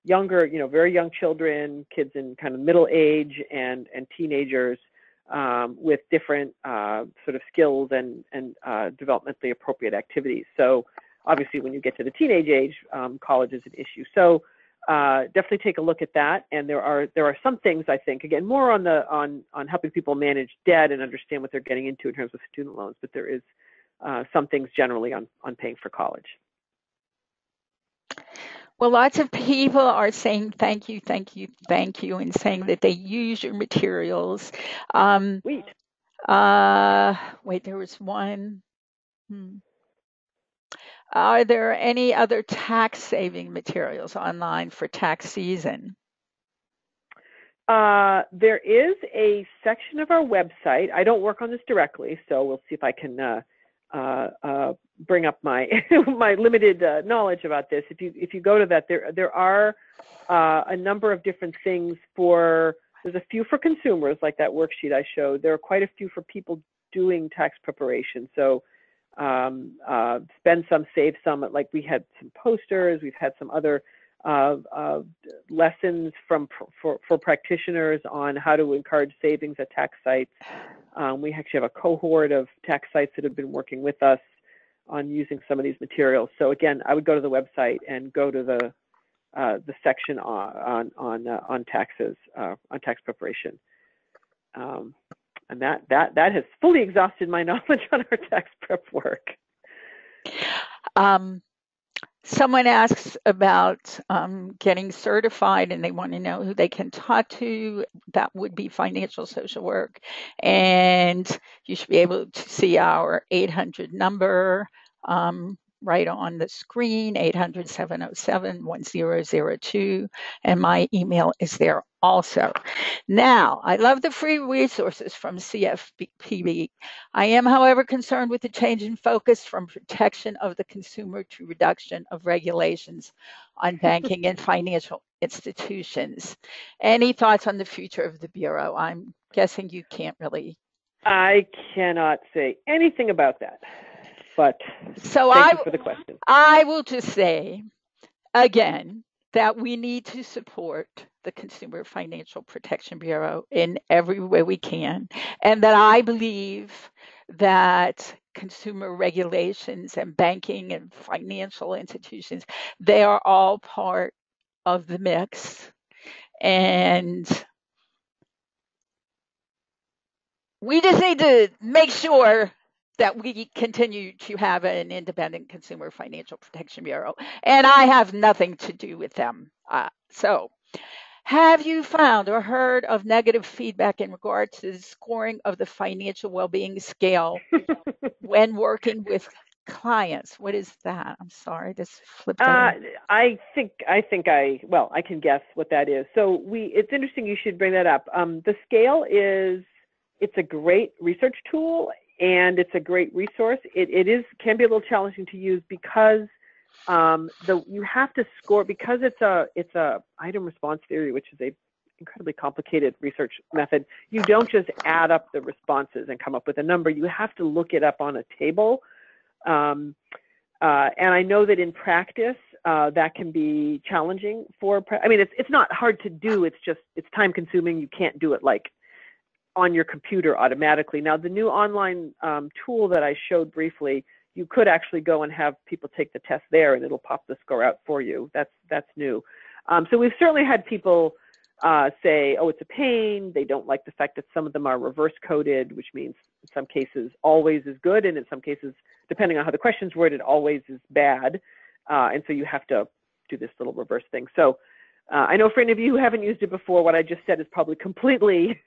younger, very young children, kids in kind of middle age, and teenagers, with different sort of skills and developmentally appropriate activities. So obviously when you get to the teenage age, college is an issue. So definitely take a look at that. And there are some things, I think, again, more on helping people manage debt and understand what they're getting into in terms of student loans, but there is some things generally on paying for college. Well, lots of people are saying thank you, thank you, thank you, and saying that they use your materials. Sweet. Wait, there was one. Are there any other tax saving materials online for tax season? There is a section of our website. I don't work on this directly, so we'll see if I can bring up my my limited knowledge about this. If you go to that, there are a number of different things for. There's a few for consumers, like that worksheet I showed. There are quite a few for people doing tax preparation. So spend some, save some. Like we had some posters. We've had some other lessons for practitioners on how to encourage savings at tax sites. We actually have a cohort of tax sites that have been working with us on using some of these materials. So again, I would go to the website and go to the section on taxes, on tax preparation. And that has fully exhausted my knowledge on our tax prep work. Someone asks about getting certified, and they want to know who they can talk to. That would be financial social work. And you should be able to see our 800 number right on the screen, 800-707-1002. And my email is there also. Now, I love the free resources from CFPB. I am, however, concerned with the change in focus from protection of the consumer to reduction of regulations on banking and financial institutions. Any thoughts on the future of the Bureau? I'm guessing you can't really. I cannot say anything about that, but so thank you for the question. I will just say, again, that we need to support the Consumer Financial Protection Bureau in every way we can, and that I believe that consumer regulations and banking and financial institutions, they are all part of the mix. And we just need to make sure that we continue to have an independent Consumer Financial Protection Bureau. And I have nothing to do with them. So have you found or heard of negative feedback in regard to the scoring of the financial well-being scale when working with clients? What is that? I'm sorry, this flipped out. I can guess what that is. So it's interesting you should bring that up. The scale it's a great research tool and it's a great resource. It can be a little challenging to use because you have to score, because it's a item response theory, which is a incredibly complicated research method. You don't just add up the responses and come up with a number. You have to look it up on a table. And I know that in practice, that can be challenging it's not hard to do. It's time consuming. You can't do it like on your computer automatically. Now, the new online tool that I showed briefly, you could actually go and have people take the test there and it'll pop the score out for you. That's new. So we've certainly had people say, oh, it's a pain. They don't like the fact that some of them are reverse coded, which means in some cases always is good, and in some cases, depending on how the question's worded, always is bad. And so you have to do this little reverse thing. So I know for any of you who haven't used it before, what I just said is probably completely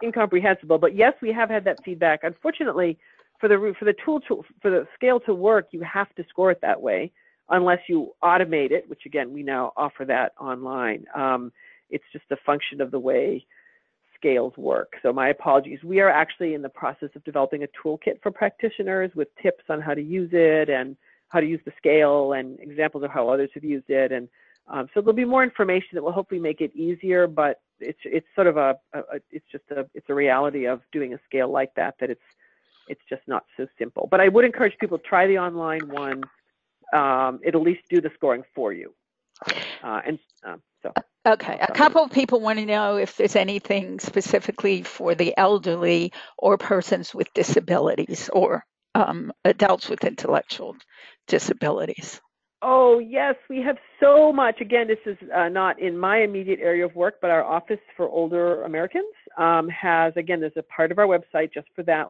incomprehensible. But yes, we have had that feedback. Unfortunately, for the scale to work, you have to score it that way, unless you automate it, which again we now offer that online. It's just a function of the way scales work. So my apologies. We are actually in the process of developing a toolkit for practitioners with tips on how to use it and how to use the scale and examples of how others have used it. And so there'll be more information that will hopefully make it easier, but it's sort of it's a reality of doing a scale like that it's just not so simple. But I would encourage people to try the online one. It'll at least do the scoring for you. Okay, a couple of people want to know if there's anything specifically for the elderly or persons with disabilities or adults with intellectual disabilities. Oh, yes, we have so much. Again, this is not in my immediate area of work, but our Office for Older Americans has, again, there's a part of our website just for that.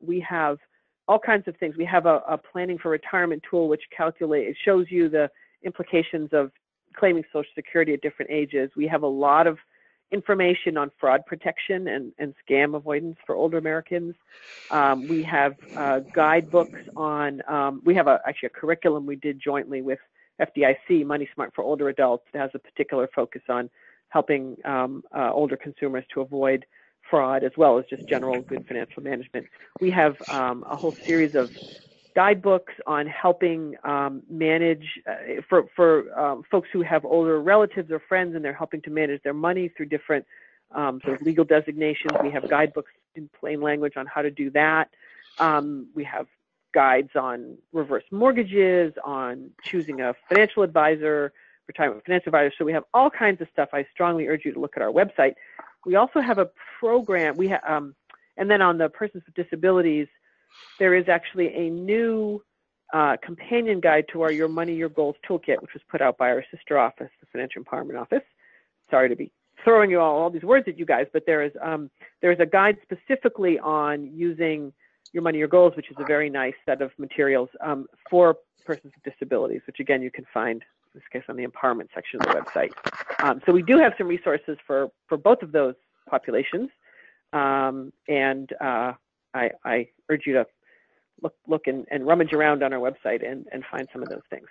We have all kinds of things. We have a planning for retirement tool which shows you the implications of claiming Social Security at different ages. We have a lot of information on fraud protection and scam avoidance for older Americans. We have guidebooks on, we have actually a curriculum we did jointly with FDIC, Money Smart for Older Adults. It has a particular focus on helping older consumers to avoid fraud, as well as just general good financial management. We have a whole series of guidebooks on helping manage for folks who have older relatives or friends, and they're helping to manage their money through different sort of legal designations. We have guidebooks in plain language on how to do that. We have guides on reverse mortgages, on choosing a financial advisor, retirement financial advisor. So we have all kinds of stuff. I strongly urge you to look at our website. We also have a program. And then on the persons with disabilities, there is actually a new companion guide to our Your Money, Your Goals toolkit, which was put out by our sister office, the Financial Empowerment Office. Sorry to be throwing you all these words at you guys, but there is a guide specifically on using Your Money, Your Goals, which is a very nice set of materials for persons with disabilities, which again you can find in this case on the empowerment section of the website. So we do have some resources for both of those populations, and I urge you to look and rummage around on our website and find some of those things.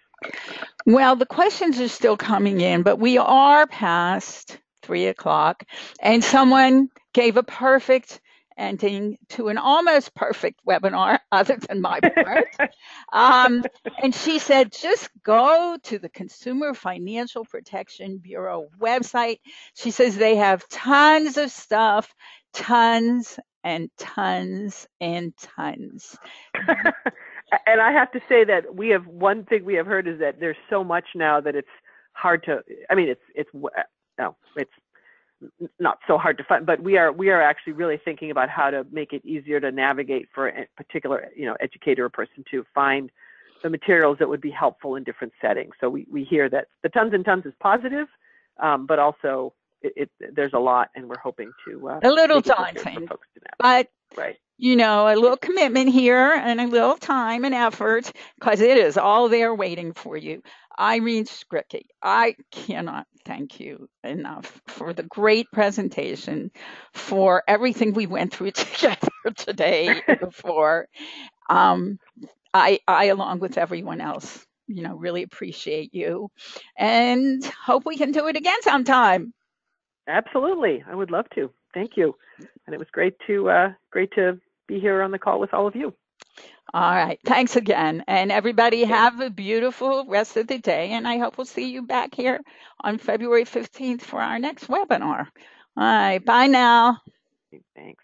Well, the questions are still coming in, but we are past 3 o'clock, and someone gave a perfect ending to an almost perfect webinar, other than my part. And she said, just go to the Consumer Financial Protection Bureau website. She says they have tons of stuff, tons and tons and tons. And I have to say that one thing we have heard is that there's so much now that it's hard to, I mean, it's not so hard to find, but we are actually really thinking about how to make it easier to navigate for a particular, educator or person to find the materials that would be helpful in different settings. So we hear that the tons and tons is positive, but also there's a lot, and we're hoping to a little daunting, but right. A little commitment here and a little time and effort, because it is all there waiting for you. Irene Skricky, I cannot thank you enough for the great presentation, for everything we went through together today before. I, along with everyone else, really appreciate you, and hope we can do it again sometime. Absolutely. I would love to. Thank you. And it was great to be here on the call with all of you. All right. Thanks again. And everybody have a beautiful rest of the day. And I hope we'll see you back here on February 15th for our next webinar. All right. Bye now. Thanks.